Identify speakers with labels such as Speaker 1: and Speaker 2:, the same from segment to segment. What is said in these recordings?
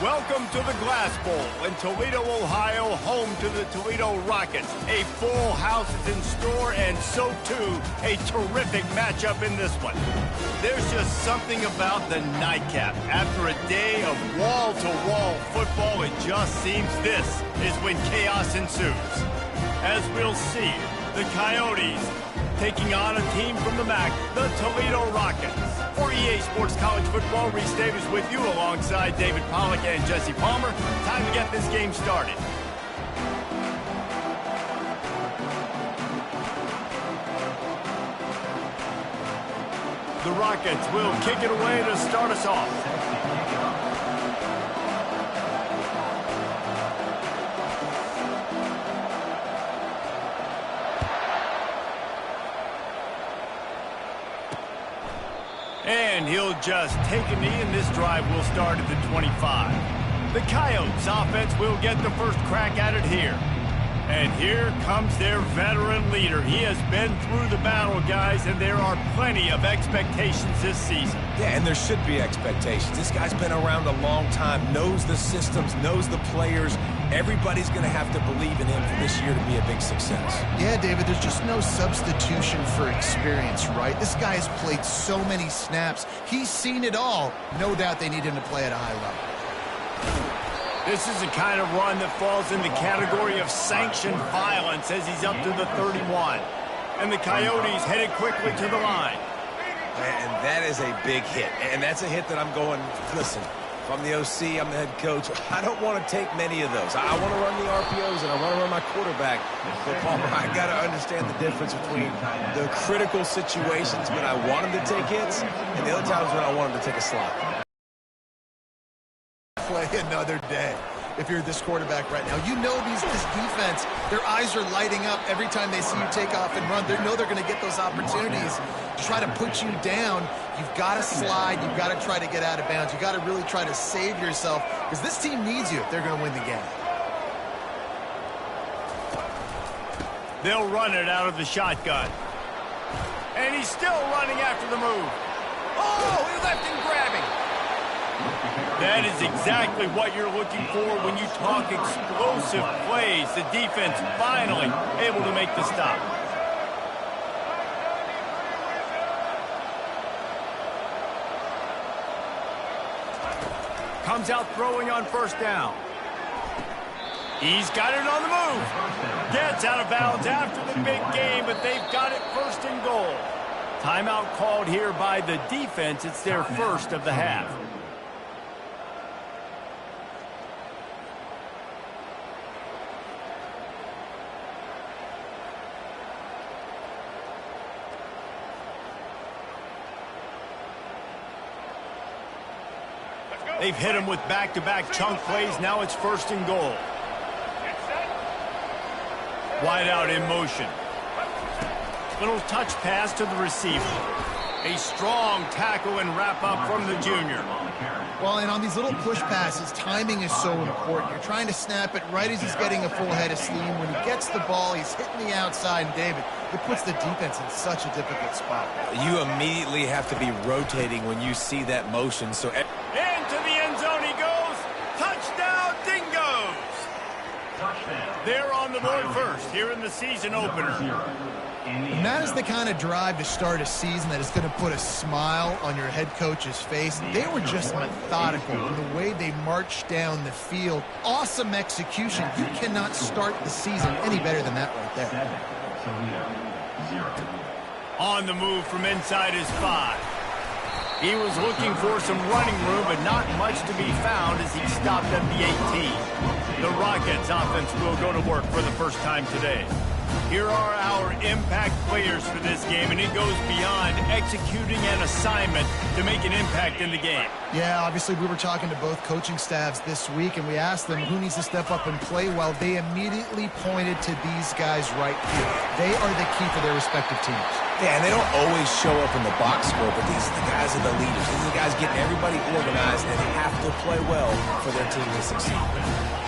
Speaker 1: Welcome to the Glass Bowl in Toledo, Ohio, home to the Toledo Rockets. A full house is in store, and so too, a terrific matchup in this one. There's just something about the nightcap. After a day of wall-to-wall football, it just seems this is when chaos ensues. As we'll see, the Coyotes taking on a team from the MAC, the Toledo Rockets. For EA Sports College Football, Reese Davis with you alongside David Pollack and Jesse Palmer. Time to get this game started. The Rockets will kick it away to start us off. And he'll just take a knee, and this drive will start at the 25. The Coyotes offense will get the first crack at it here. And here comes their veteran leader. He has been through the battle, guys, and there are plenty of expectations this season.
Speaker 2: Yeah, and there should be expectations. This guy's been around a long time, knows the systems, knows the players. Everybody's going to have to believe in him for this year to be a big success.
Speaker 3: Yeah, David, there's just no substitution for experience, right? This guy has played so many snaps. He's seen it all. No doubt they need him to play at a high level.
Speaker 1: This is the kind of run that falls in the category of sanctioned violence as he's up to the 31. And the Coyotes headed quickly to the line.
Speaker 2: And that is a big hit. And that's a hit that I'm going, listen, if I'm the OC, I'm the head coach, I don't want to take many of those. I want to run the RPOs and I want to run my quarterback. So, Palmer, I got to understand the difference between the critical situations when I want him to take hits and the other times when I want him to take a slot.
Speaker 3: Play another day. If you're this quarterback right now, you know this defense, their eyes are lighting up every time they see you take off and run. They know they're going to get those opportunities to try to put you down. You've got to slide. You've got to try to get out of bounds. You've got to really try to save yourself because this team needs you if they're going to win the game.
Speaker 1: They'll run it out of the shotgun. And he's still running after the move. Oh, he left him grabbing. That is exactly what you're looking for when you talk explosive plays. The defense finally able to make the stop. Comes out throwing on first down. He's got it on the move. Gets out of bounds after the big game, but they've got it first and goal. Timeout called here by the defense. It's their first of the half. They've hit him with back-to-back chunk plays. Now it's first and goal. Wide out in motion. Little touch pass to the receiver. A strong tackle and wrap-up from the junior.
Speaker 3: Well, and on these little push passes, timing is so important. You're trying to snap it right as he's getting a full head of steam. When he gets the ball, he's hitting the outside. And, David, it puts the defense in such a difficult spot.
Speaker 2: You immediately have to be rotating when you see that motion. So
Speaker 1: into the end zone he goes. Touchdown, Dingoes. They're on the board first here in the season opener.
Speaker 3: And that is the kind of drive to start a season that is going to put a smile on your head coach's face. They were just methodical in the way they marched down the field. Awesome execution. You cannot start the season any better than that right there.
Speaker 1: On the move from inside his 5. He was looking for some running room, but not much to be found as he stopped at the 18. The Rockets offense will go to work for the first time today. Here are our impact players for this game, and it goes beyond executing an assignment to make an impact in the game.
Speaker 3: Yeah, obviously we were talking to both coaching staffs this week, and we asked them who needs to step up and play well. They immediately pointed to these guys right here. They are the key for their respective teams.
Speaker 2: yeah, and they don't always show up in the box score, but these are the guys that are the leaders. These are the guys getting everybody organized and have to play well for their team to succeed.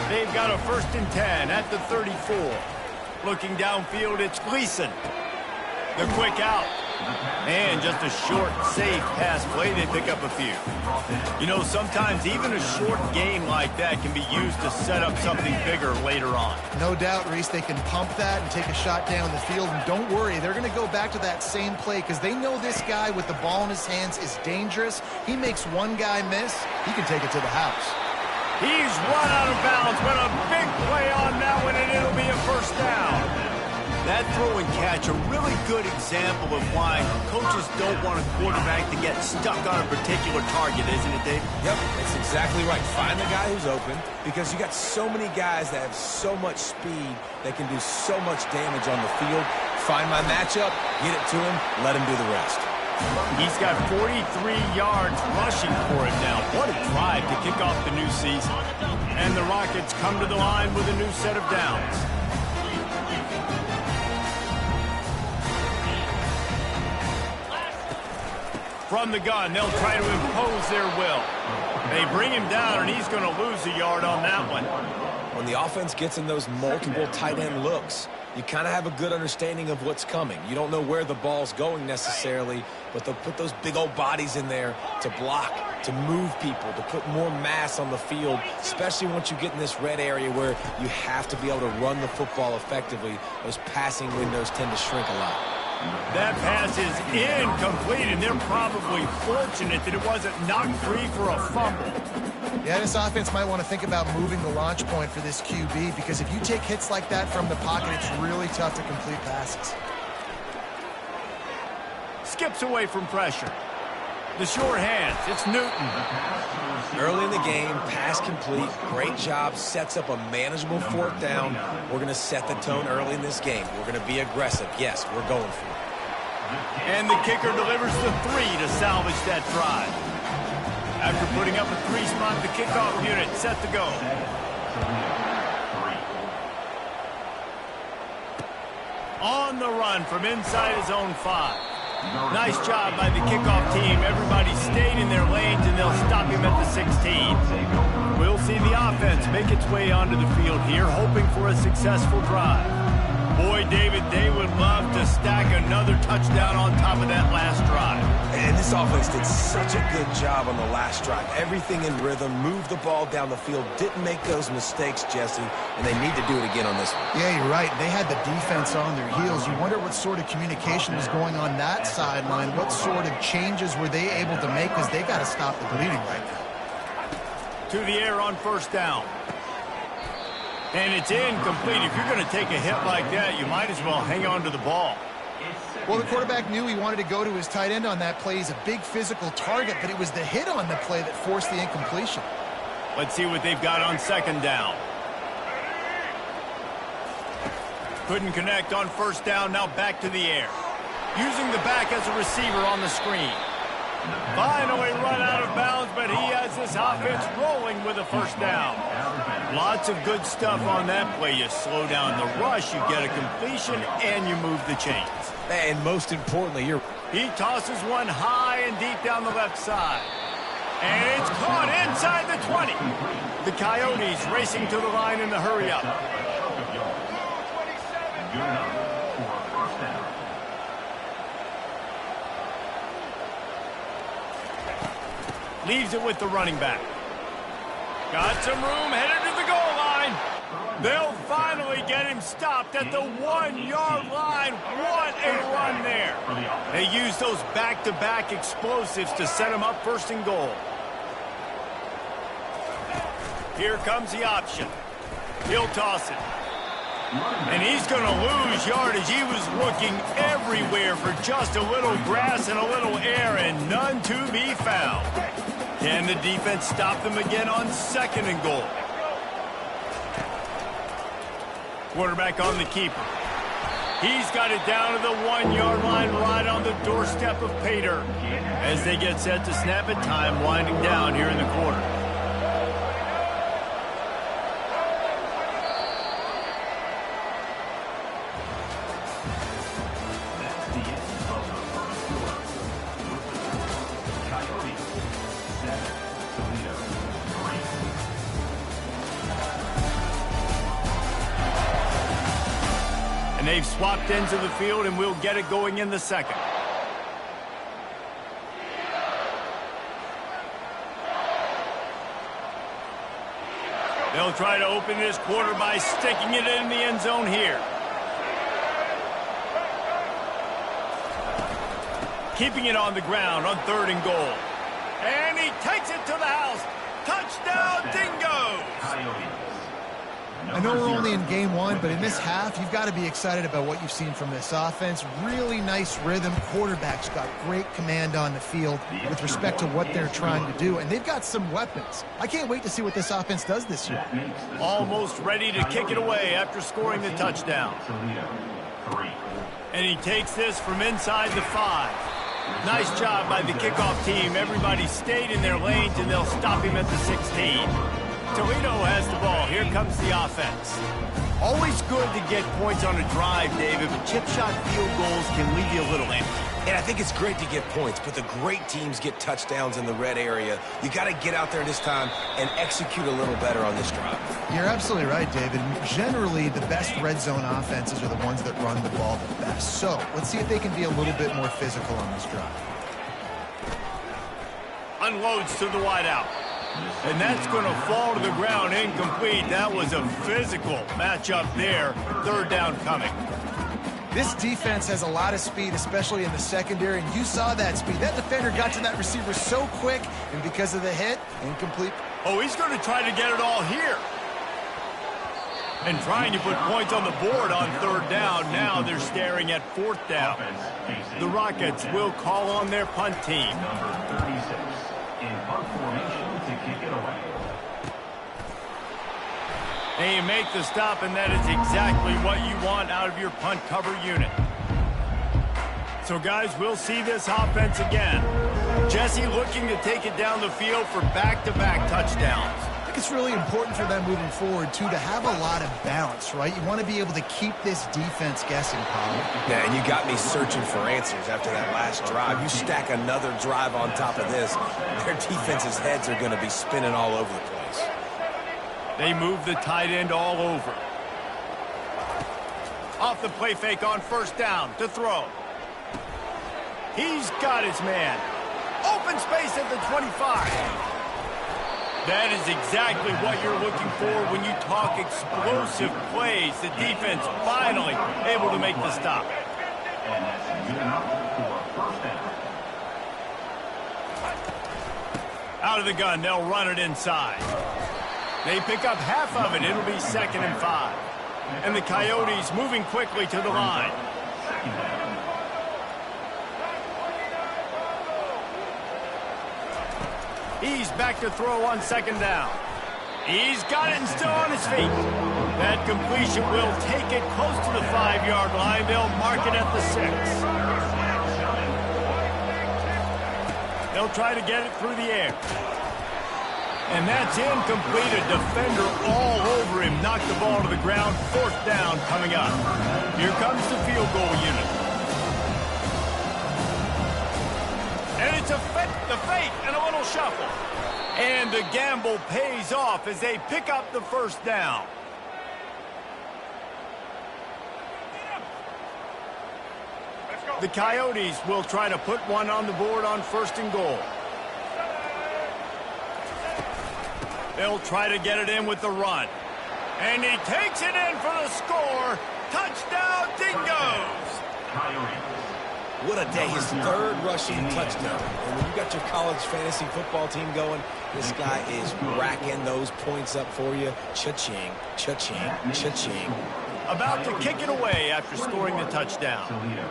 Speaker 1: They've got a 1st and 10 at the 34. Looking downfield, it's Gleason. The quick out. And just a short, safe pass play, they pick up a few. You know, sometimes even a short game like that can be used to set up something bigger later on.
Speaker 3: No doubt, Reese, they can pump that and take a shot down the field. And don't worry, they're going to go back to that same play because they know this guy with the ball in his hands is dangerous. He makes one guy miss, he can take it to the house.
Speaker 1: He's run out of bounds, but a big play on that one, and it'll be a first down. That throw and catch, a really good example of why coaches don't want a quarterback to get stuck on a particular target, isn't it, Dave?
Speaker 2: Yep, that's exactly right. Find the guy who's open because you got so many guys that have so much speed that can do so much damage on the field. Find my matchup, get it to him, let him do the rest.
Speaker 1: He's got 43 yards rushing for it now. What a drive to kick off the new season. And the Rockets come to the line with a new set of downs. From the gun, they'll try to impose their will. They bring him down, and he's going to lose a yard on that one.
Speaker 2: When the offense gets in those multiple tight end looks, you kind of have a good understanding of what's coming. You don't know where the ball's going necessarily, but they'll put those big old bodies in there to block, to move people, to put more mass on the field, especially once you get in this red area where you have to be able to run the football effectively. Those passing windows tend to shrink a lot.
Speaker 1: That pass is incomplete, and they're probably fortunate that it wasn't knocked free for a fumble.
Speaker 3: Yeah, this offense might want to think about moving the launch point for this QB because if you take hits like that from the pocket, it's really tough to complete passes.
Speaker 1: Skips away from pressure. The short hands, it's Newton.
Speaker 2: Early in the game, pass complete, great job, sets up a manageable fourth down. We're going to set the tone early in this game. We're going to be aggressive. Yes, we're going for it.
Speaker 1: And the kicker delivers the 3 to salvage that drive. After putting up a 3 spot, the kickoff unit set to go. On the run from inside his own 5. Nice job by the kickoff team. Everybody stayed in their lanes, and they'll stop him at the 16. We'll see the offense make its way onto the field here, hoping for a successful drive. Boy, David, they would love to stack another touchdown on top of that last drive.
Speaker 2: And this offense did such a good job on the last drive. Everything in rhythm, moved the ball down the field, didn't make those mistakes, Jesse, and they need to do it again on this one.
Speaker 3: Yeah, you're right. They had the defense on their heels. You wonder what sort of communication was going on that sideline. What sort of changes were they able to make because they got to stop the bleeding right now.
Speaker 1: To the air on first down. And it's incomplete. If you're going to take a hit like that, you might as well hang on to the ball.
Speaker 3: Well, the quarterback knew he wanted to go to his tight end on that play. He's a big physical target, but it was the hit on the play that forced the incompletion.
Speaker 1: Let's see what they've got on second down. Couldn't connect on first down. Now back to the air. Using the back as a receiver on the screen. Finally run out of bounds, but he has this offense rolling with a first down. Lots of good stuff on that play. You slow down the rush, you get a completion, and you move the chains.
Speaker 2: And most importantly,
Speaker 1: he tosses one high and deep down the left side. And it's caught inside the 20. The Coyotes racing to the line in the hurry-up. Leaves it with the running back. Got some room, headed to the goal line. They'll finally get him stopped at the 1-yard line. What a run there. They use those back-to-back explosives to set him up first and goal. Here comes the option. He'll toss it. And he's going to lose yardage. He was looking everywhere for just a little grass and a little air, and none to be found. Can the defense stop them again on second and goal? Quarterback on the keeper. He's got it down to the 1-yard line right on the doorstep of Pater. As they get set to snap it, time winding down here in the quarter. And they've swapped ends of the field, and we'll get it going in the second. They'll try to open this quarter by sticking it in the end zone here. Keeping it on the ground on 3rd and goal. And he takes it to the house. Touchdown, Dingoes!
Speaker 3: I know we're only in game 1, but in this half, you've got to be excited about what you've seen from this offense. Really nice rhythm. Quarterback's got great command on the field with respect to what they're trying to do, and they've got some weapons. I can't wait to see what this offense does this year.
Speaker 1: Almost ready to kick it away after scoring the touchdown. And he takes this from inside the 5. Nice job by the kickoff team. Everybody stayed in their lanes, and they'll stop him at the 16. Toledo has the ball. Here comes the offense. Always good to get points on a drive, David, but chip shot field goals can leave you a little empty.
Speaker 2: And I think it's great to get points, but the great teams get touchdowns in the red area. You got to get out there this time and execute a little better on this drive.
Speaker 3: You're absolutely right, David. Generally, the best red zone offenses are the ones that run the ball the best. So let's see if they can be a little bit more physical on this drive.
Speaker 1: Unloads to the wideout. And that's going to fall to the ground incomplete. That was a physical matchup there. 3rd down coming.
Speaker 3: This defense has a lot of speed, especially in the secondary, and you saw that speed. That defender got to that receiver so quick, and because of the hit, incomplete.
Speaker 1: Oh, he's going to try to get it all here. And trying to put points on the board on 3rd down. Now they're staring at 4th down. The Rockets will call on their punt team.
Speaker 4: Number 36 in punt formation to kick it away.
Speaker 1: And you make the stop, and that is exactly what you want out of your punt cover unit. So, guys, we'll see this offense again. Jesse looking to take it down the field for back-to-back touchdowns.
Speaker 3: I think it's really important for them moving forward, too, to have a lot of balance, right? You want to be able to keep this defense guessing, Paul.
Speaker 2: Yeah, and you got me searching for answers after that last drive. You stack another drive on top of this, their defense's heads are going to be spinning all over the place.
Speaker 1: They move the tight end all over. Off the play fake on 1st down to throw. He's got his man. Open space at the 25. That is exactly what you're looking for when you talk explosive plays. The defense finally able to make the stop.
Speaker 4: And that's good enough for 1st down.
Speaker 1: Out of the gun, they'll run it inside. They pick up half of it. It'll be 2nd and 5. And the Coyotes moving quickly to the line. He's back to throw on 2nd down. He's got it and still on his feet. That completion will take it close to the 5-yard line. They'll mark it at the 6. They'll try to get it through the air. And that's incomplete. A defender all over him. Knocked the ball to the ground. 4th down coming up. Here comes the field goal unit. And it's the fake and a little shuffle. And the gamble pays off as they pick up the 1st down. The Coyotes will try to put one on the board on 1st and goal. They'll try to get it in with the run. And he takes it in for the score. Touchdown, Dingoes!
Speaker 2: What a day. His 3rd rushing touchdown. And when you got your college fantasy football team going, this guy is racking those points up for you. Cha-ching, cha-ching, cha-ching.
Speaker 1: About to kick it away after scoring the touchdown.
Speaker 4: Toledo,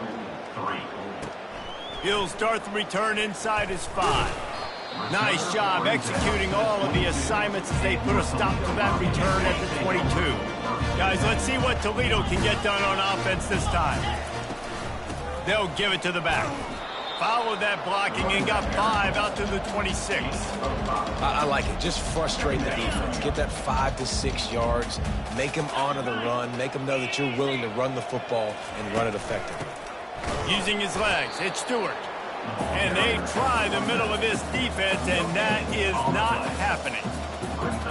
Speaker 4: 3.
Speaker 1: He'll start the return inside his 5. Nice job executing all of the assignments as they put a stop to that return at the 22. Guys, let's see what Toledo can get done on offense this time. They'll give it to the back. Followed that blocking and got 5 out to the 26.
Speaker 2: I like it. Just frustrate the defense. Get that 5 to 6 yards. Make them honor the run. Make them know that you're willing to run the football and run it effectively.
Speaker 1: Using his legs, it's Stewart. And they try the middle of this defense, and that is not happening.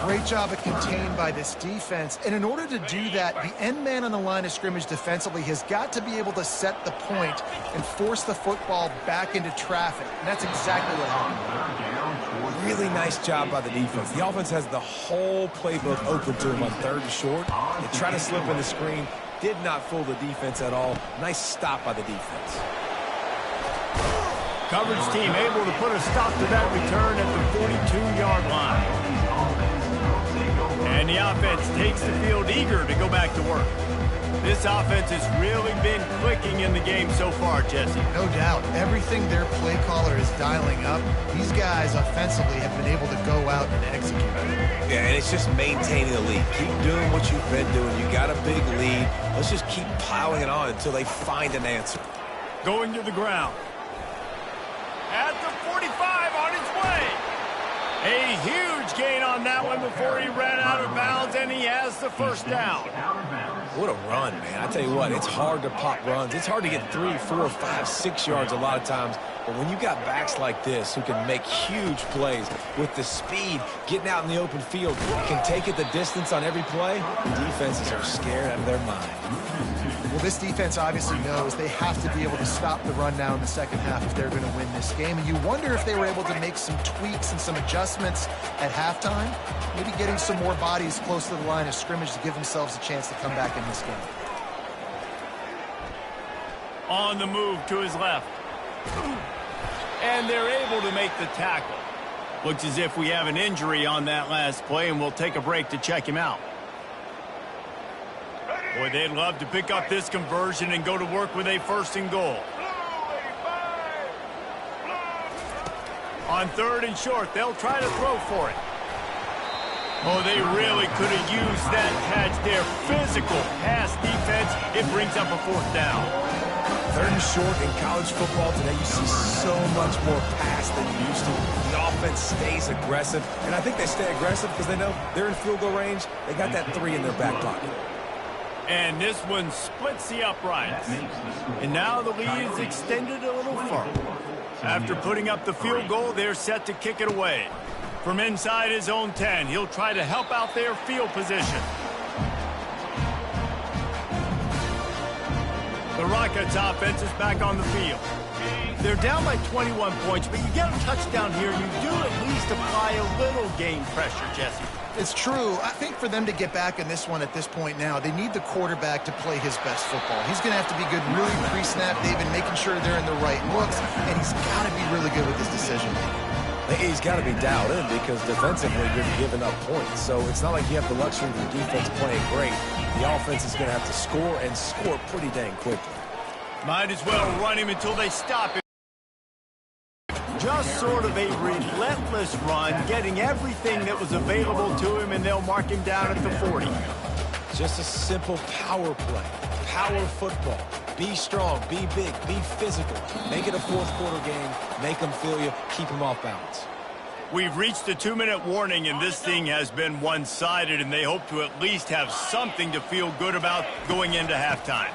Speaker 3: Great job of contained by this defense. And in order to do that, the end man on the line of scrimmage defensively has got to be able to set the point and force the football back into traffic. And that's exactly what happened.
Speaker 2: Really nice job by the defense. The offense has the whole playbook open to them on 3rd and short. They try to slip in the screen. Did not fool the defense at all. Nice stop by the defense.
Speaker 1: Coverage team able to put a stop to that return at the 42-yard line. And the offense takes the field eager to go back to work. This offense has really been clicking in the game so far, Jesse.
Speaker 3: No doubt. Everything their play caller is dialing up, these guys offensively have been able to go out and execute.
Speaker 2: Yeah, and it's just maintaining the lead. Keep doing what you've been doing. You got a big lead. Let's just keep piling it on until they find an answer.
Speaker 1: Going to the ground. At the 45, on its way. A huge gain on that one before he ran out of bounds, and he has the first down.
Speaker 2: What a run, man. I tell you what, it's hard to pop runs. It's hard to get 3, 4, 5, 6 yards a lot of times. But when you got backs like this who can make huge plays with the speed, getting out in the open field, can take it the distance on every play, defenses are scared out of their mind.
Speaker 3: Well, this defense obviously knows they have to be able to stop the run now in the second half if they're going to win this game. And you wonder if they were able to make some tweaks and some adjustments at halftime, maybe getting some more bodies close to the line of scrimmage to give themselves a chance to come back in this game.
Speaker 1: On the move to his left. And they're able to make the tackle. Looks as if we have an injury on that last play, and we'll take a break to check him out. Boy, they'd love to pick up this conversion and go to work with a 1st and goal. On 3rd and short, they'll try to throw for it. Oh, they really could have used that catch there. Physical pass defense. It brings up a 4th down.
Speaker 2: 3rd and short in college football today, you see so much more pass than you used to. The offense stays aggressive, and I think they stay aggressive because they know they're in field goal range. They got that 3 in their back pocket.
Speaker 1: And this one splits the uprights. And now the lead is extended a little further. After putting up the field goal, they're set to kick it away. From inside his own 10, he'll try to help out their field position. The Rockets offense is back on the field. They're down by 21 points, but you get a touchdown here, you do at least apply a little game pressure, Jesse.
Speaker 3: It's true. I think for them to get back in this one at this point now, they need the quarterback to play his best football. He's going to have to be good really pre-snap, David, making sure they're in the right looks, and he's got to be really good with his decision.
Speaker 2: He's got to be dialed in because defensively you're giving up points. So it's not like you have the luxury of your defense playing great. The offense is going to have to score and score pretty dang quickly.
Speaker 1: Might as well run him until they stop him. Just sort of a relentless run, getting everything that was available to him, and they'll mark him down at the 40.
Speaker 2: Just a simple power play, power football. Be strong, be big, be physical. Make it a 4th quarter game. Make them feel you, keep them off balance.
Speaker 1: We've reached the 2-minute warning, and this thing has been one-sided, and they hope to at least have something to feel good about going into halftime.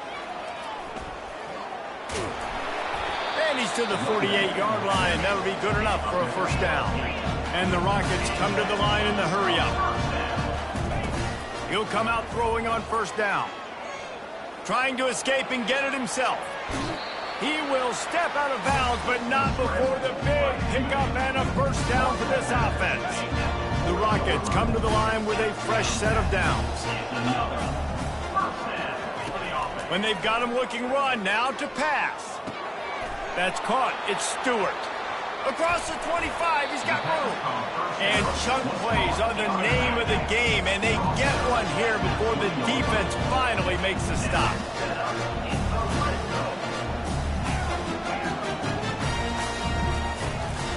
Speaker 1: And he's to the 48-yard line. That'll be good enough for a 1st down. And the Rockets come to the line in the hurry-up. He'll come out throwing on 1st down. Trying to escape and get it himself. He will step out of bounds, but not before the big pickup and a 1st down for this offense. The Rockets come to the line with a fresh set of downs. When they've got him looking run, now to pass. That's caught. It's Stewart. Across the 25, he's got room. And chunk plays are the name of the game, and they get one here before the defense finally makes the stop.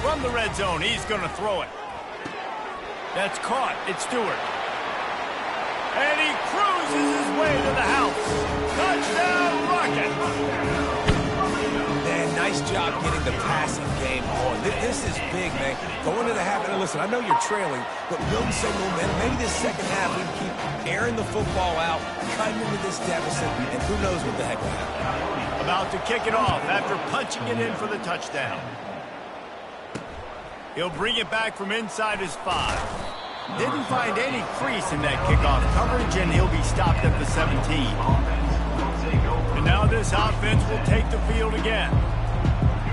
Speaker 1: From the red zone, he's going to throw it. That's caught. It's Stewart. And he cruises his way to the house. Touchdown, Rocket.
Speaker 2: Nice job getting the passing game on. This is big, man. Going to the half, and listen, I know you're trailing, but building some momentum. Maybe this second half we can keep airing the football out, cutting into this deficit, and who knows what the heck will happen.
Speaker 1: About to kick it off after punching it in for the touchdown. He'll bring it back from inside his 5. Didn't find any crease in that kickoff coverage, and he'll be stopped at the 17. And now this offense will take the field again.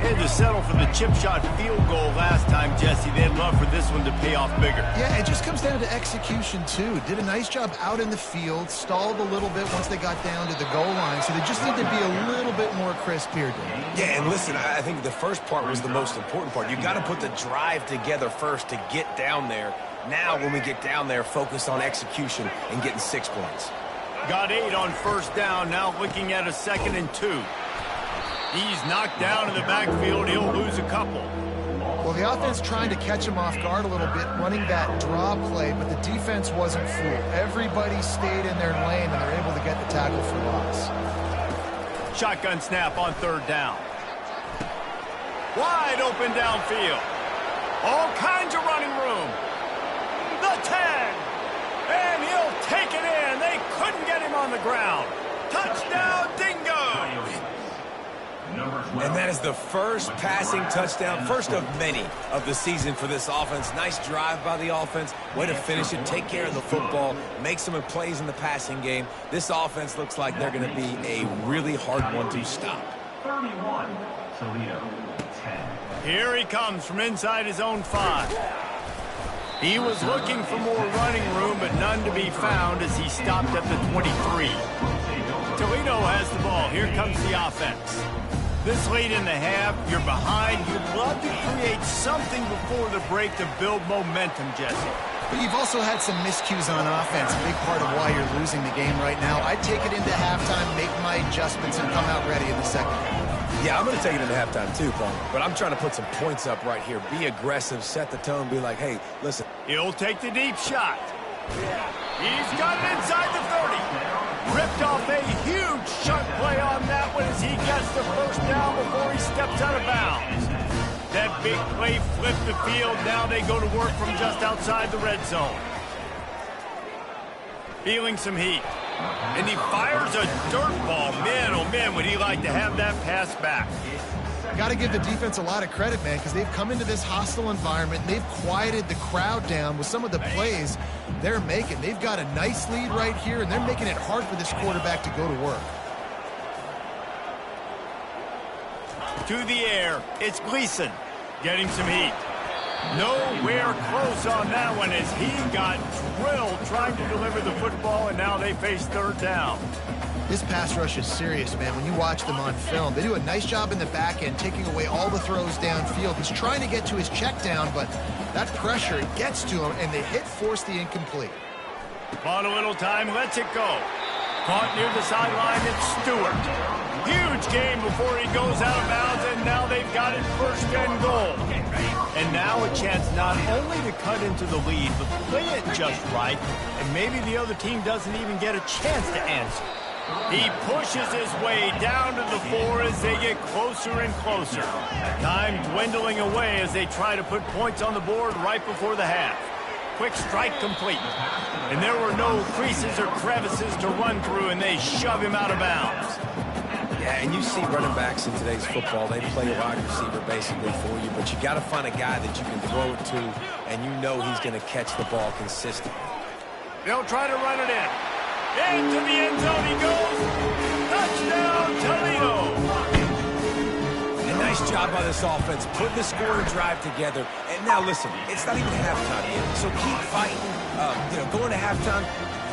Speaker 1: Had to settle for the chip shot field goal last time, Jesse. They'd love for this one to pay off bigger.
Speaker 3: Yeah, it just comes down to execution, too. Did a nice job out in the field, stalled a little bit once they got down to the goal line, so they just need to be a little bit more crisp here, Dave.
Speaker 2: Yeah, and listen, I think the first part was the most important part. You got to put the drive together first to get down there. Now, when we get down there, focus on execution and getting 6 points.
Speaker 1: Got 8 on first down, now looking at a 2nd and 2. He's knocked down in the backfield. He'll lose a couple.
Speaker 3: Well, the offense trying to catch him off guard a little bit, running that draw play, but the defense wasn't fooled. Everybody stayed in their lane, and they're able to get the tackle for loss.
Speaker 1: Shotgun snap on 3rd down. Wide open downfield. All kinds of running room. The 10. And he'll take it in. They couldn't get him on the ground. Touchdown, Dingo.
Speaker 2: And that is the first passing touchdown, first of many of the season for this offense. Nice drive by the offense. Way to finish it, take care of the football, make some plays in the passing game. This offense looks like they're going to be a really hard one to stop.
Speaker 4: 31, Toledo, 10.
Speaker 1: Here he comes from inside his own 5. He was looking for more running room, but none to be found as he stopped at the 23. Toledo has the ball. Here comes the offense. This late in the half, you're behind. You'd love to create something before the break to build momentum, Jesse.
Speaker 3: But you've also had some miscues on offense, a big part of why you're losing the game right now. I'd take it into halftime, make my adjustments, and come out ready in the second half.
Speaker 2: Yeah, I'm going to take it into halftime too, Paul. But I'm trying to put some points up right here. Be aggressive, set the tone, be like, hey, listen.
Speaker 1: He'll take the deep shot. He's got it inside the 30. Ripped off a huge chunk play on that one as he gets the first down before he steps out of bounds. That big play flipped the field. Now they go to work from just outside the red zone. Feeling some heat. And he fires a dirt ball. Man, oh man, would he like to have that pass back.
Speaker 3: Got to give the defense a lot of credit, man, because they've come into this hostile environment. And they've quieted the crowd down with some of the plays they're making. They've got a nice lead right here, and they're making it hard for this quarterback to go to work.
Speaker 1: To the air, it's Gleason getting some heat. Nowhere close on that one as he got drilled trying to deliver the football, and now they face 3rd down.
Speaker 3: This pass rush is serious, man. When you watch them on film, they do a nice job in the back end, taking away all the throws downfield. He's trying to get to his check down, but that pressure gets to him, and the hit forced the incomplete.
Speaker 1: Bought a little time, lets it go. Caught near the sideline, it's Stewart. Huge game before he goes out of bounds, and now they've got it 1st and goal. And now a chance not only to cut into the lead, but play it just right, and maybe the other team doesn't even get a chance to answer. He pushes his way down to the 4 as they get closer and closer. Time dwindling away as they try to put points on the board right before the half. Quick strike complete. And there were no creases or crevices to run through, and they shove him out of bounds.
Speaker 2: Yeah, and you see running backs in today's football, they play a wide receiver basically for you, but you got to find a guy that you can throw it to, and you know he's going to catch the ball consistently.
Speaker 1: They'll try to run it in. Into the end zone he goes. Touchdown, Toledo.
Speaker 2: A nice job by this offense, putting the scoring drive together. And now listen, it's not even halftime yet, so keep fighting. Going to halftime,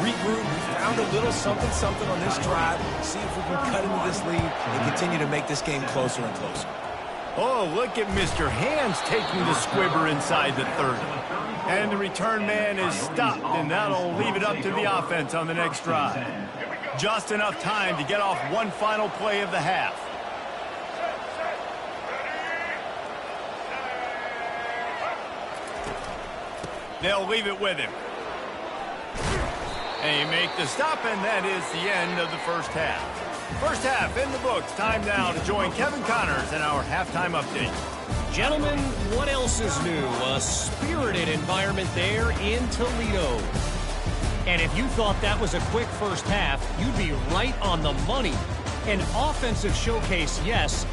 Speaker 2: regroup, found a little something on this drive, see if we can cut into this lead and continue to make this game closer and closer.
Speaker 1: Oh, look at Mr. Hands taking the squibber inside the 30. And the return man is stopped, and that'll leave it up to the offense on the next drive. Just enough time to get off one final play of the half. They'll leave it with him. And he make the stop, and that is the end of the first half. First half in the books. Time now to join Kevin Connors in our halftime update.
Speaker 5: Gentlemen, what else is new? A spirited environment there in Toledo. And if you thought that was a quick first half, you'd be right on the money. An offensive showcase, yes,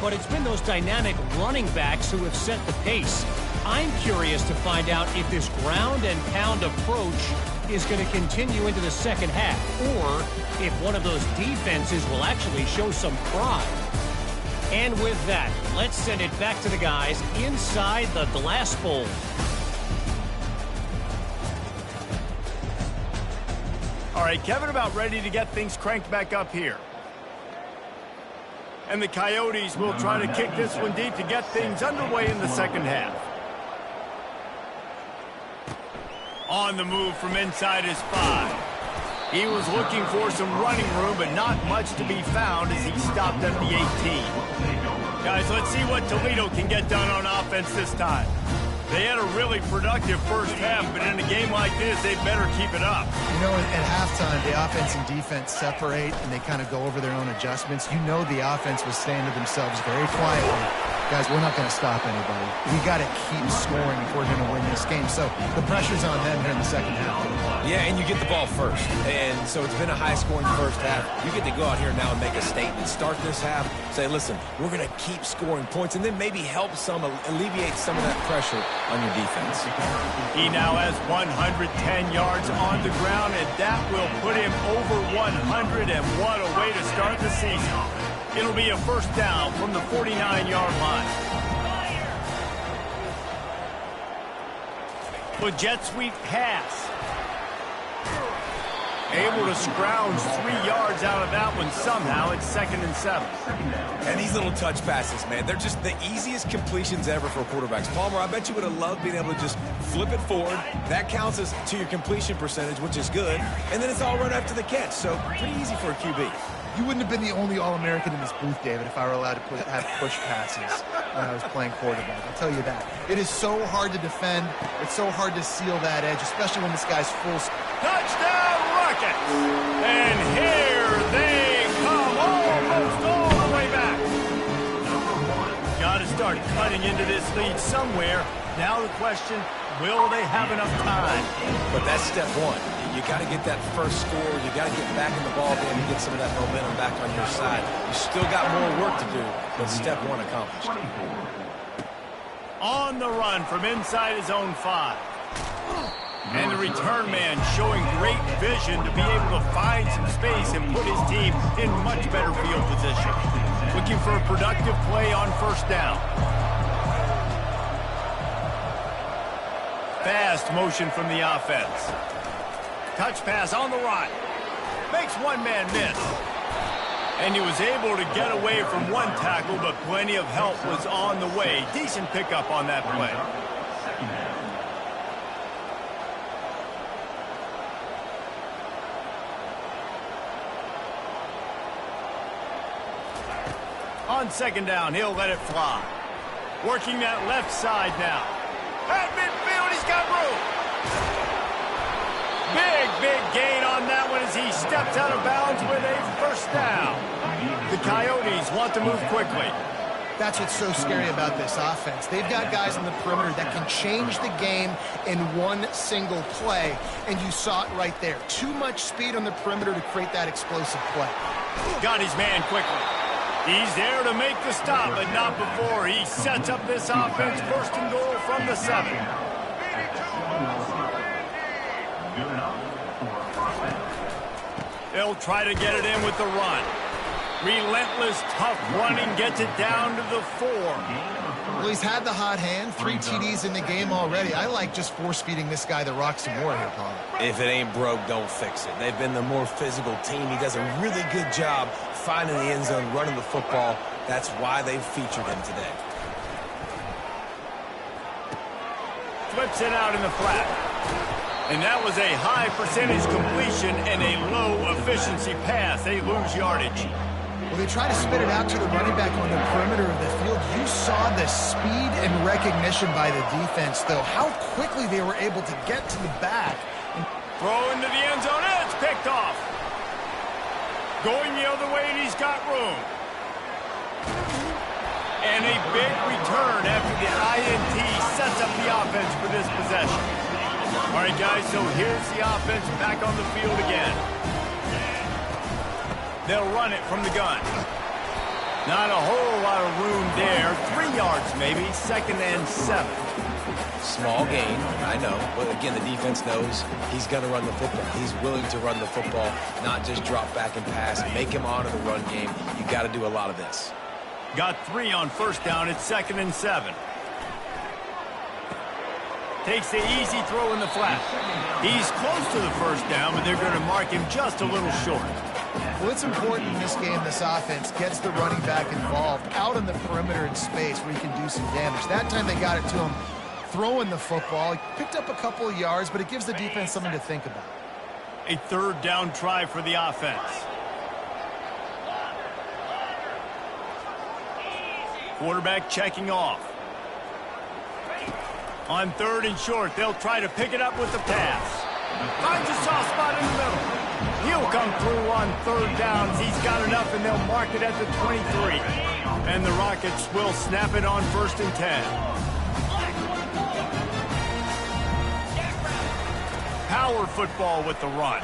Speaker 5: but it's been those dynamic running backs who have set the pace. I'm curious to find out if this ground and pound approach is going to continue into the second half, or if one of those defenses will actually show some pride. And with that, let's send it back to the guys inside the glass bowl.
Speaker 1: All right, Kevin about ready to get things cranked back up here. And the Coyotes will try to kick this one deep to get things underway in the second half. On the move from inside his 5. He was looking for some running room, but not much to be found as he stopped at the 18. Guys, let's see what Toledo can get done on offense this time. They had a really productive first half, but in a game like this, they better keep it up.
Speaker 3: You know, at halftime, the offense and defense separate, and they kind of go over their own adjustments. You know the offense was saying to themselves very quietly, guys, we're not going to stop anybody. We got to keep scoring if we're going to win this game. So the pressure's on them here in the second half.
Speaker 2: Yeah, and you get the ball first. And so it's been a high-scoring first half. You get to go out here now and make a statement. Start this half, say, listen, we're going to keep scoring points, and then maybe help some, alleviate some of that pressure on your defense.
Speaker 1: He now has 110 yards on the ground, and that will put him over 100, and what a way to start the season. It'll be a first down from the 49-yard line. The jet sweep pass. Able to scrounge 3 yards out of that one somehow. It's 2nd and 7.
Speaker 2: And these little touch passes, man, they're just the easiest completions ever for quarterbacks. Palmer, I bet you would have loved being able to just flip it forward. That counts as to your completion percentage, which is good. And then it's all right after the catch. So pretty easy for a QB.
Speaker 3: You wouldn't have been the only All-American in this booth, David, if I were allowed to have push passes when I was playing quarterback. I'll tell you that. It is so hard to defend. It's so hard to seal that edge, especially when this guy's full.
Speaker 1: Touchdown, Rockets! And here they come, almost all the way back. Got to start cutting into this lead somewhere. Now the question, will they have enough time?
Speaker 2: But that's step one. You got to get that first score. You got to get back in the ball game and get some of that momentum back on your side. You still got more work to do, but step one accomplished.
Speaker 1: On the run from inside his own 5. And the return man showing great vision to be able to find some space and put his team in much better field position. Looking for a productive play on first down. Fast motion from the offense. Touch pass on the right. Makes one man miss. And he was able to get away from one tackle, but plenty of help was on the way. Decent pickup on that play. On second down, he'll let it fly. Working that left side now. At midfield, he's got room. Big gain on that one as he steps out of bounds with a first down. The Coyotes want to move quickly.
Speaker 3: That's what's so scary about this offense. They've got guys on the perimeter that can change the game in one single play, and you saw it right there. Too much speed on the perimeter to create that explosive play.
Speaker 1: Got his man quickly. He's there to make the stop, but not before he sets up this offense. First and goal from the 7. They'll try to get it in with the run. Relentless, tough running gets it down to the 4.
Speaker 3: Well, he's had the hot hand, 3 TDs in the game already. I like just force-feeding this guy the rock some more here, Paul.
Speaker 2: If it ain't broke, don't fix it. They've been the more physical team. He does a really good job finding the end zone, running the football. That's why they've featured him today.
Speaker 1: Flips it out in the flat. And that was a high percentage completion and a low efficiency pass. They lose yardage.
Speaker 3: Well, they try to spit it out to the running back on the perimeter of the field. You saw the speed and recognition by the defense, though. How quickly they were able to get to the back.
Speaker 1: Throw into the end zone. It's picked off. Going the other way, and he's got room. And a big return after the INT sets up the offense for this possession. All right, guys, so here's the offense back on the field again. They'll run it from the gun. Not a whole lot of room there. 3 yards maybe, 2nd and 7.
Speaker 2: Small gain, I know. But again, the defense knows he's going to run the football. He's willing to run the football, not just drop back and pass. Make him honor the run game. You got to do a lot of this.
Speaker 1: Got 3 on first down. It's 2nd and 7. Takes the easy throw in the flat. He's close to the first down, but they're going to mark him just a little short.
Speaker 3: Well, it's important in this game, this offense gets the running back involved out on the perimeter in space where he can do some damage. That time they got it to him throwing the football. He picked up a couple of yards, but it gives the defense something to think about.
Speaker 1: A 3rd down try for the offense. Quarterback checking off. On 3rd and short, they'll try to pick it up with the pass. Finds a soft spot in the middle. He'll come through on 3rd downs. He's got enough, and they'll mark it at the 23. And the Rockets will snap it on 1st and 10. Power football with the run.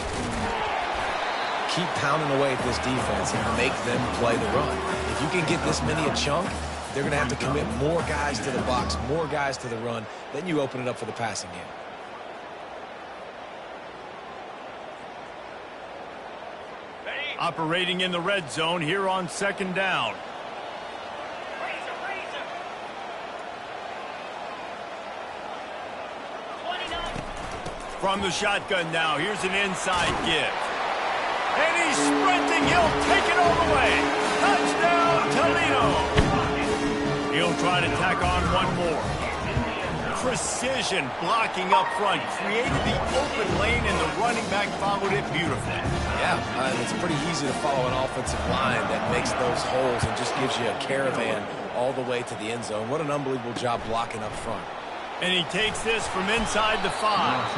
Speaker 2: Keep pounding away at this defense and make them play the run. If you can get this many a chunk, they're going to have to commit more guys to the box, more guys to the run. Then you open it up for the passing game.
Speaker 1: Operating in the red zone here on 2nd down. From the shotgun now, here's an inside give. And he's sprinting. He'll take it all the way. Touchdown, Toledo. He'll try to tack on one more. Precision blocking up front. Created the open lane, and the running back followed it beautifully.
Speaker 2: Yeah, it's pretty easy to follow an offensive line that makes those holes and just gives you a caravan all the way to the end zone. What an unbelievable job blocking up front.
Speaker 1: And he takes this from inside the 5.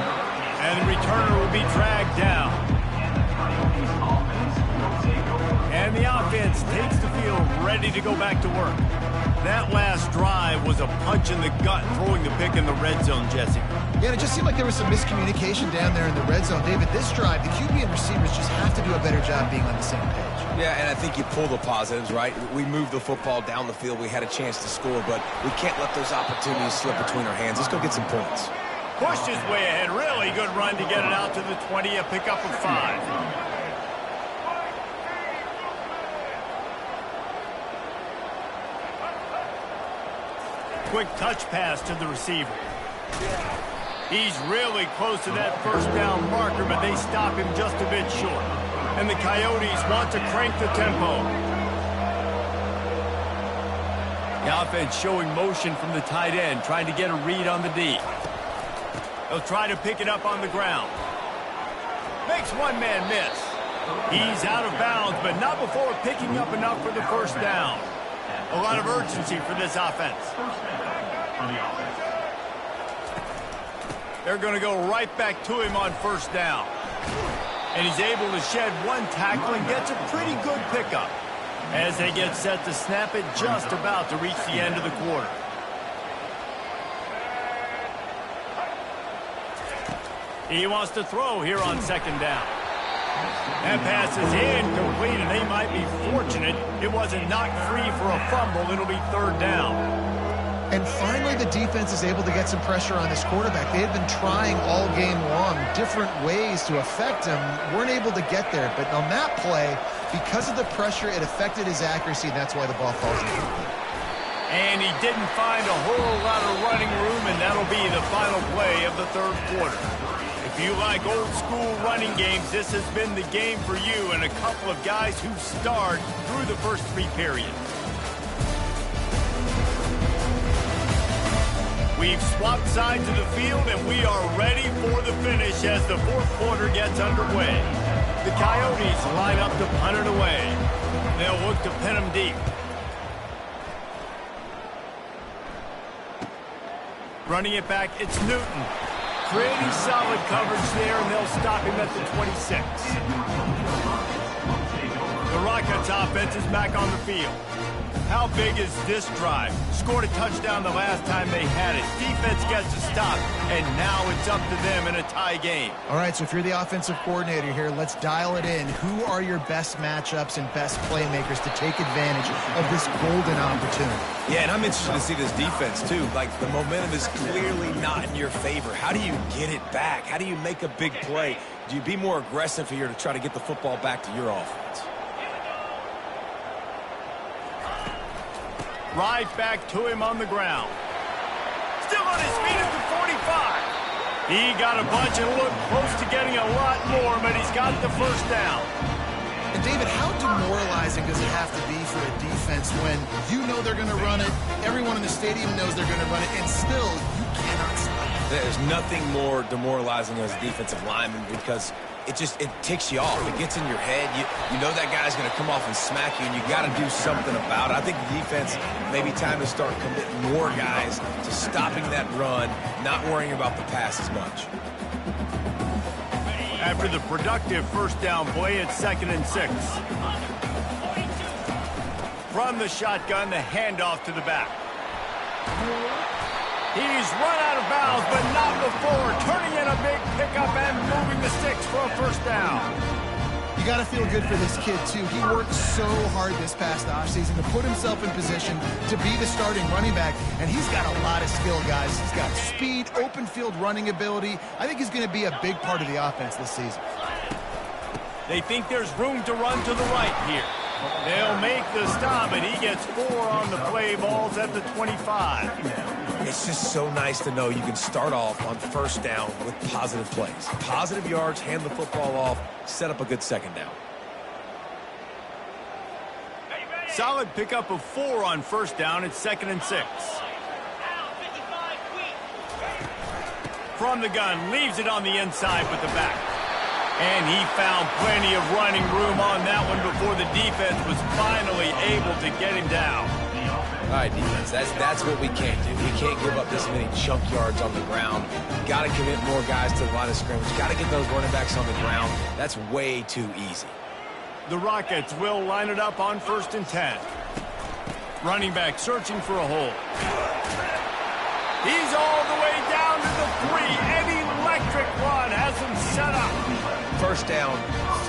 Speaker 1: And the returner will be dragged down. And the offense takes the field ready to go back to work. That last drive was a punch in the gut, throwing the pick in the red zone, Jesse.
Speaker 3: Yeah, and it just seemed like there was some miscommunication down there in the red zone. David, this drive, the QB and receivers just have to do a better job being on the same page.
Speaker 2: Yeah, and I think you pull the positives, right? We moved the football down the field. We had a chance to score, but we can't let those opportunities slip between our hands. Let's go get some points.
Speaker 1: Pushed his way ahead. Really good run to get it out to the 20, a pickup of 5. Quick touch pass to the receiver. He's really close to that first down marker, but they stop him just a bit short. And the Coyotes want to crank the tempo. The offense showing motion from the tight end, trying to get a read on the D. They'll try to pick it up on the ground. Makes one man miss. He's out of bounds, but not before picking up enough for the first down. A lot of urgency for this offense. They're going to go right back to him on first down. And he's able to shed one tackle and gets a pretty good pickup as they get set to snap it just about to reach the end of the quarter. He wants to throw here on 2nd down. That pass is incomplete, and they might be fortunate it wasn't knocked free for a fumble. It'll be 3rd down.
Speaker 3: And finally, the defense is able to get some pressure on this quarterback. They had been trying all game long different ways to affect him. Weren't able to get there. But on that play, because of the pressure, it affected his accuracy, and that's why the ball falls incomplete.
Speaker 1: And he didn't find a whole lot of running room, and that'll be the final play of the 3rd quarter. If you like old-school running games, this has been the game for you and a couple of guys who starred through the first 3 periods. We've swapped sides of the field, and we are ready for the finish as the 4th quarter gets underway. The Coyotes line up to punt it away. They'll look to pin them deep. Running it back, it's Newton. Pretty solid coverage there, and they'll stop him at the 26. The Rockets offense is back on the field. How big is this drive? Scored a touchdown the last time they had it. Defense gets a stop, and now it's up to them in a tie game.
Speaker 3: All right, so if you're the offensive coordinator here, let's dial it in. Who are your best matchups and best playmakers to take advantage of this golden opportunity?
Speaker 2: Yeah, and I'm interested to see this defense, too. Like, the momentum is clearly not in your favor. How do you get it back? How do you make a big play? Do you be more aggressive here to try to get the football back to your offense?
Speaker 1: Right back to him on the ground. Still on his feet at the 45. He got a bunch and looked close to getting a lot more, but he's got the first down.
Speaker 3: And David, how demoralizing does it have to be for a defense when you know they're going to run it, everyone in the stadium knows they're going to run it, and still you cannot stop it?
Speaker 2: There's nothing more demoralizing as a defensive lineman because it ticks you off. It gets in your head. You know that guy's going to come off and smack you, and you got to do something about it. I think the defense maybe time to start committing more guys to stopping that run, not worrying about the pass as much.
Speaker 1: After the productive first down play, it's 2nd and 6. From the shotgun, the handoff to the back. He's run out of bounds, but not before turning in a big pickup and moving the sticks for a first down.
Speaker 3: You got to feel good for this kid, too. He worked so hard this past offseason to put himself in position to be the starting running back, and he's got a lot of skill, guys. He's got speed, open field running ability. I think he's going to be a big part of the offense this season.
Speaker 1: They think there's room to run to the right here. They'll make the stop, and he gets 4 on the play. Ball's at the 25.
Speaker 2: It's just so nice to know you can start off on first down with positive plays. Positive yards, hand the football off, set up a good second down.
Speaker 1: Solid pickup of 4 on first down. It's 2nd and 6. From the gun, leaves it on the inside with the back. And he found plenty of running room on that one before the defense was finally able to get him down.
Speaker 2: All right, defense, that's what we can't do. We can't give up this many chunk yards on the ground. Got to commit more guys to the line of scrimmage. Got to get those running backs on the ground. That's way too easy.
Speaker 1: The Rockets will line it up on 1st and 10. Running back searching for a hole. He's all the way down to the 3. An electric run has him set up.
Speaker 2: First down,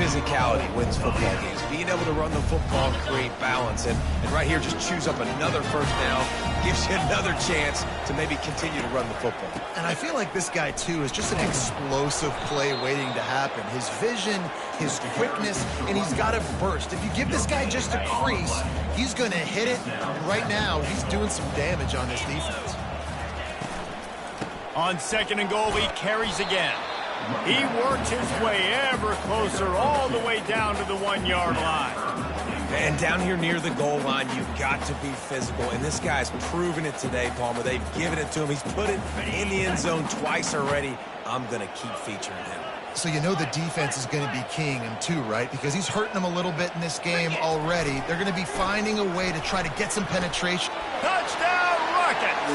Speaker 2: physicality wins football games. Being able to run the football and create balance. And right here, just choose up another first down. Gives you another chance to maybe continue to run the football.
Speaker 3: And I feel like this guy, too, is just an explosive play waiting to happen. His vision, his quickness, and he's got a burst. If you give this guy just a crease, he's going to hit it. And right now, he's doing some damage on this defense.
Speaker 1: On 2nd and goal, he carries again. He works his way ever closer all the way down to the 1-yard line.
Speaker 2: And down here near the goal line, you've got to be physical. And this guy's proven it today, Palmer. They've given it to him. He's put it in the end zone twice already. I'm going to keep featuring him.
Speaker 3: So you know the defense is going to be keying him too, right? Because he's hurting them a little bit in this game already. They're going to be finding a way to try to get some penetration.
Speaker 1: Touchdown, Rockets!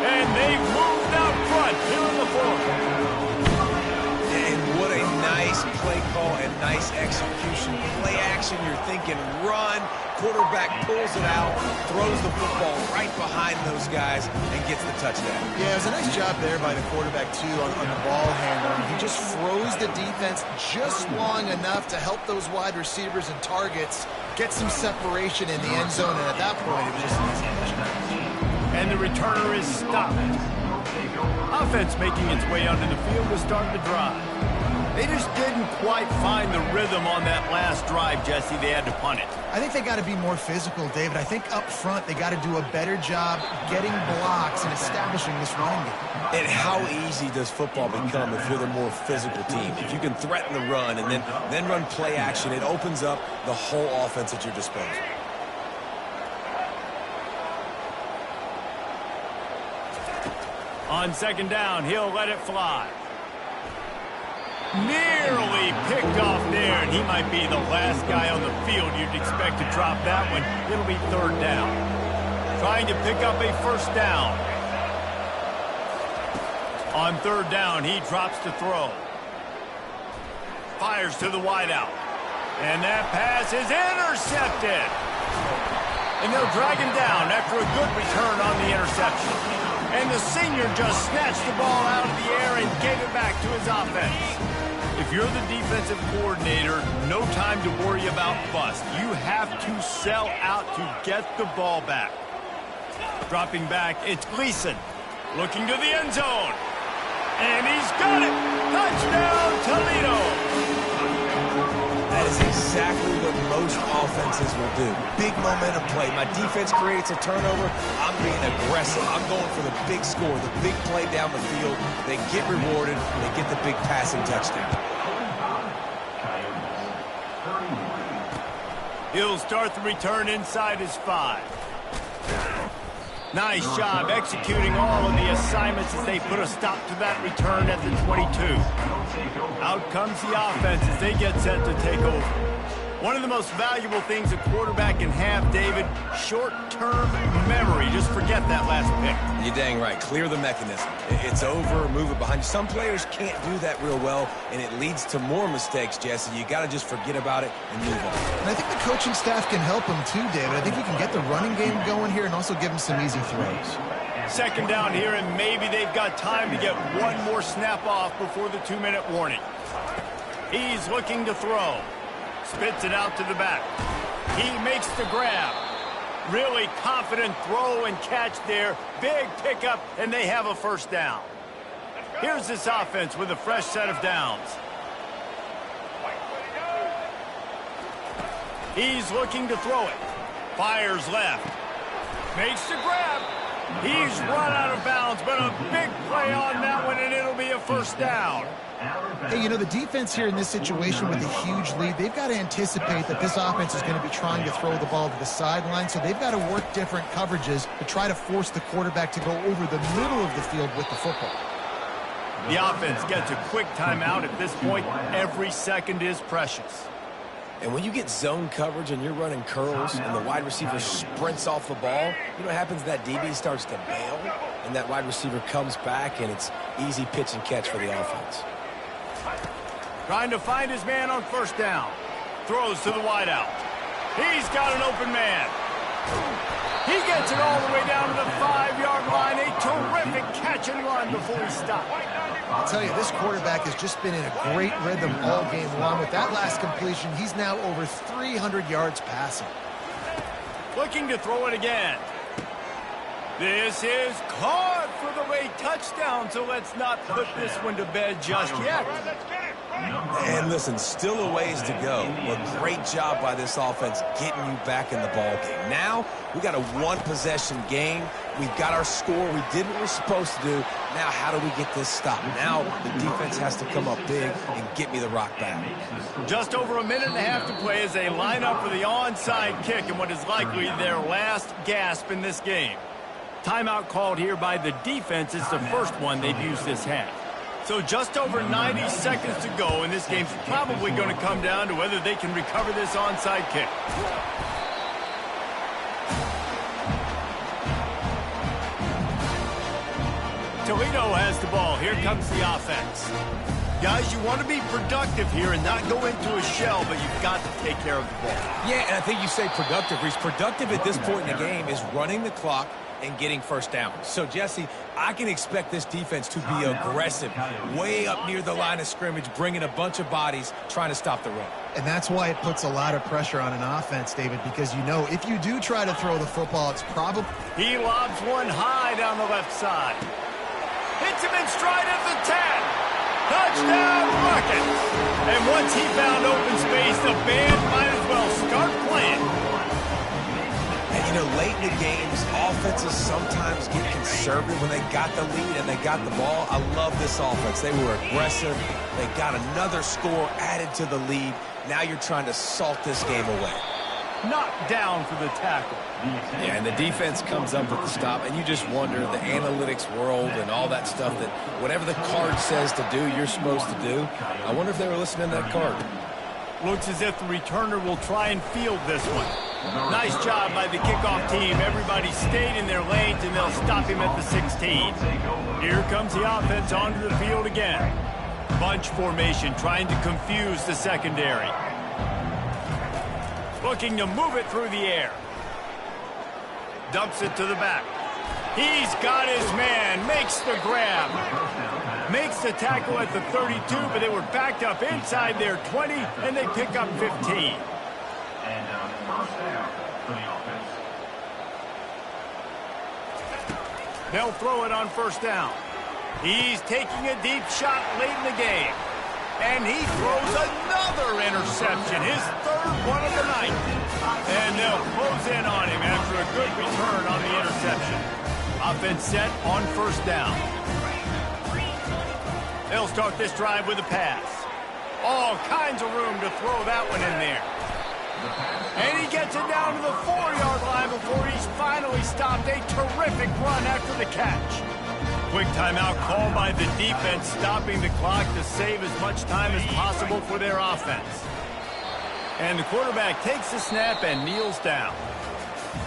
Speaker 1: And they've moved out front here in the 4th.
Speaker 2: And what a nice play call and nice execution. Play action, you're thinking run. Quarterback pulls it out, throws the football right behind those guys, and gets the touchdown.
Speaker 3: Yeah, it was a nice job there by the quarterback, too, on the ball handling. He just froze the defense just long enough to help those wide receivers and targets get some separation in the end zone, and at that point, it was just an easy touchdown.
Speaker 1: And the returner is stopped. Offense making its way onto the field to start the drive. They just didn't quite find the rhythm on that last drive, Jesse. They had to punt it.
Speaker 3: I think they got to be more physical, David. I think up front they got to do a better job getting blocks and establishing this running game.
Speaker 2: And how easy does football become if you're the more physical team? If you can threaten the run and then run play action, it opens up the whole offense at your disposal.
Speaker 1: On 2nd down, he'll let it fly. Nearly picked off there, and he might be the last guy on the field you'd expect to drop that one. It'll be 3rd down. Trying to pick up a first down. On 3rd down, he drops to throw. Fires to the wideout. And that pass is intercepted. And they'll drag him down after a good return on the interception. And the senior just snatched the ball out of the air and gave it back to his offense. If you're the defensive coordinator, no time to worry about bust. You have to sell out to get the ball back. Dropping back, it's Gleason. Looking to the end zone. And he's got it! Touchdown, Toledo!
Speaker 2: That is exactly what most offenses will do. Big momentum play. My defense creates a turnover. I'm being aggressive. I'm going for the big score, the big play down the field. They get rewarded. They get the big passing touchdown.
Speaker 1: He'll start the return inside his 5. Nice job executing all of the assignments as they put a stop to that return at the 22. Out comes the offense as they get set to take over. One of the most valuable things a quarterback can have, David, short-term memory. Just forget that last pick.
Speaker 2: You're dang right. Clear the mechanism. It's over, move it behind you. Some players can't do that real well, and it leads to more mistakes, Jesse. You got to just forget about it and move on.
Speaker 3: And I think the coaching staff can help him too, David. I think he can get the running game going here and also give him some easy throws.
Speaker 1: Second down here, and maybe they've got time to get one more snap off before the 2-minute warning. He's looking to throw. Spits it out to the back. He makes the grab. Really confident throw and catch there. Big pickup, and they have a first down. Here's this offense with a fresh set of downs. He's looking to throw it. Fires left. Makes the grab. He's run out of bounds, but a big play on that one, and it'll be a first down.
Speaker 3: Hey, you know, the defense here in this situation with a huge lead, they've got to anticipate that this offense is going to be trying to throw the ball to the sideline, so they've got to work different coverages to try to force the quarterback to go over the middle of the field with the football.
Speaker 1: The offense gets a quick timeout at this point. Every second is precious.
Speaker 2: And when you get zone coverage and you're running curls and the wide receiver sprints off the ball, you know what happens? That DB starts to bail, and that wide receiver comes back, and it's easy pitch and catch for the offense.
Speaker 1: Trying to find his man on first down. Throws to the wideout. He's got an open man. He gets it all the way down to the 5-yard line. A terrific catch and run before he stopped.
Speaker 3: I'll tell you, this quarterback has just been in a great rhythm all game long. With that last completion, he's now over 300 yards passing.
Speaker 1: Looking to throw it again. This is caught for the late touchdown, so let's not put this one to bed just yet.
Speaker 2: And listen, still a ways to go. But great job by this offense getting you back in the ball game. Now, we got a one-possession game. We've got our score. We did what we're supposed to do. Now, how do we get this stopped? Now, the defense has to come up big and get me the rock back.
Speaker 1: Just over a minute and a half to play as they line up for the onside kick in what is likely their last gasp in this game. Timeout called here by the defense. It's the first one they've used this half. So just over 90 seconds to go, and this game's probably going to come down to whether they can recover this onside kick. Toledo has the ball. Here comes the offense. Guys, you want to be productive here and not go into a shell, but you've got to take care of the ball.
Speaker 2: Yeah, and I think you say productive, Reese. Productive at this point in the game is running the clock and getting first down. So, Jesse, I can expect this defense to be aggressive, way up near the line of scrimmage, bringing a bunch of bodies, trying to stop the run.
Speaker 3: And that's why it puts a lot of pressure on an offense, David, because you know if you do try to throw the football, it's probably...
Speaker 1: He lobs one high down the left side. Hits him in stride at the 10. Touchdown, Rockets! And once he found open space, the band might as well start playing.
Speaker 2: And, you know, late in the games, offenses sometimes get conservative when they got the lead and they got the ball. I love this offense. They were aggressive. They got another score added to the lead. Now you're trying to salt this game away.
Speaker 1: Knocked down for the tackle.
Speaker 2: Yeah, and the defense comes up with the stop, and you just wonder, the analytics world and all that stuff, that whatever the card says to do, you're supposed to do. I wonder if they were listening to that card.
Speaker 1: Looks as if the returner will try and field this one. Nice job by the kickoff team. Everybody stayed in their lanes, and they'll stop him at the 16. Here comes the offense onto the field again. Bunch formation, trying to confuse the secondary. Looking to move it through the air. Dumps it to the back. He's got his man. Makes the grab. Makes the tackle at the 32, but they were backed up inside their 20, and they pick up 15.
Speaker 4: And first down for the offense.
Speaker 1: They'll throw it on first down. He's taking a deep shot late in the game. And he throws another interception. interception, his third one of the night. And they'll close in on him after a good return on the interception. Offense set on first down. They'll start this drive with a pass. All kinds of room to throw that one in there. And he gets it down to the 4-yard line before he's finally stopped. A terrific run after the catch. Quick timeout called by the defense, stopping the clock to save as much time as possible for their offense. And the quarterback takes the snap and kneels down.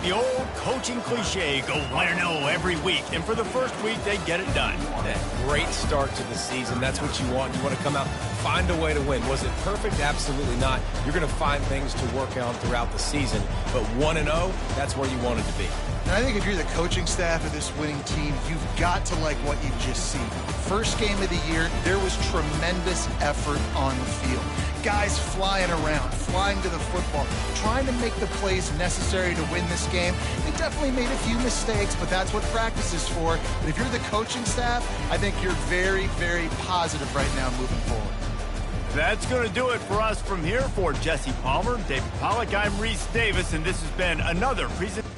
Speaker 1: The old coaching cliche, go win or no every week. And for the first week, they get it done.
Speaker 2: That great start to the season. That's what you want. You want to come out, find a way to win. Was it perfect? Absolutely not. You're going to find things to work on throughout the season. But 1-0, that's where you want it to be.
Speaker 3: And I think if you're the coaching staff of this winning team, you've got to like what you've just seen. First game of the year, there was tremendous effort on the field. Guys flying around, flying to the football, trying to make the plays necessary to win this game. They definitely made a few mistakes, but that's what practice is for. But if you're the coaching staff, I think you're very, very positive right now moving forward.
Speaker 1: That's going to do it for us from here. For Jesse Palmer, David Pollack, I'm Reese Davis, and this has been another presentation.